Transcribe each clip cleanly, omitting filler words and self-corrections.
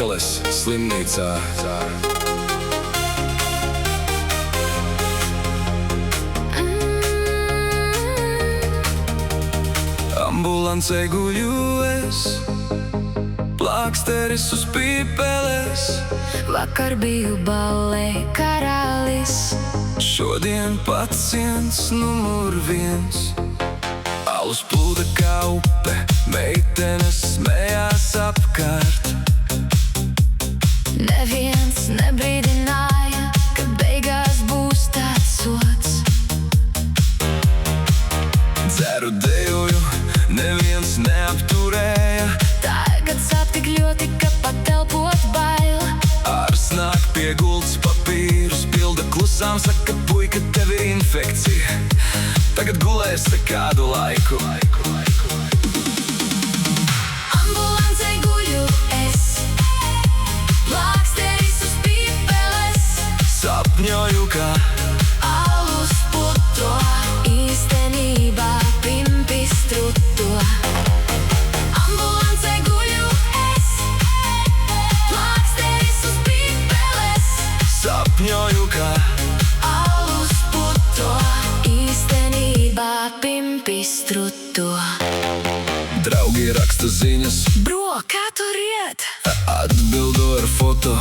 Pīpeles slimnīcā. Ambulancē guļu es, plāksteris uz Pīpeles. Vakar biju ballē karalis, Šodien pacients numur 1. Alus plūda kā upe, meitenes smējās apkārt. neviens nebrīdināja, ka beigās būs tāds sods. Dzeru dejoju, neviens neapturēja. Tagad sāp tik ļoti, ka patelpot bail. Ārs nāk pie gultas papīrus, pilda klusām, saka, puika, tev ir infekcija. Tagad gulēs te kādu laiku. Ambulancē guļu es, plāksteris uz Pīpeles. Sapņoju, ka Alus puto, īstenībā pimpis truto. Ambulancē guļu es, plāksteris uz Pīpeles. sapņoju, ka Alus puto, īstenībā pimpis truto. draugi raksta ziņas, Bro, kā tur iet? atbildu ar foto.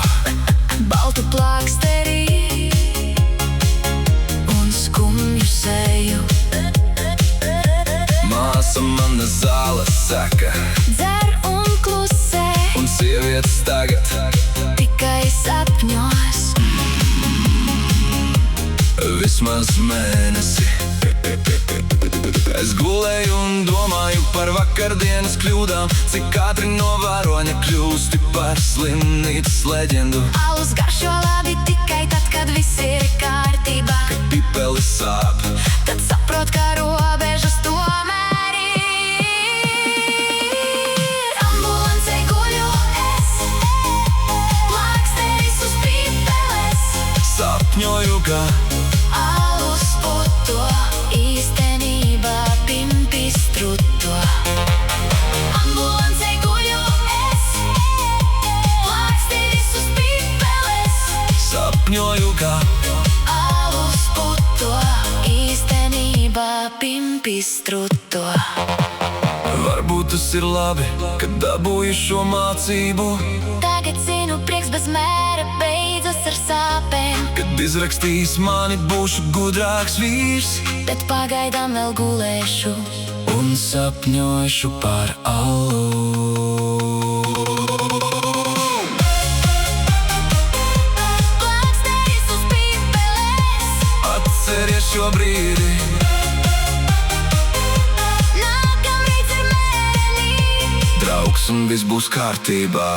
Baltu plāksterī un skumju seju. Māsa mana zāle saka, Dzer un klusē, un sievietes tagad tikai sapņos. vismaz mēnesi. Es gulēju un domāju par vakardienas kļūdām, cik ātri no varoņa kļūsti par slimnīcas leģendu. Alus garšo labi tikai tad, kad viss ir kārtībā. Pīpeles sāp, Tad saprot, ka robežas tomēr ir. Ambulancē guļu es, plāksteris uz Pīpeles. sapņoju, ka Alus puto, īstenībā pimpis truto. Ambulancē guļu es, plāksteris uz Pīpeles. sapņoju, ka Alus puto, īstenībā pimpis truto. varbūt tas ir labi, ka dabūju šo mācību. Tagad zinu, prieks bez mēra beidzas ar sāpēm. Kad izrakstīs mani, būšu gudrāks vīrs Bet pagaidām vēl gulēšu. un sapņošu par alu. Plāksteris uz Pīpeles. Atceries šo brīdi, Nākamrīt ir mēreni. draugs, un viss būs kārtībā.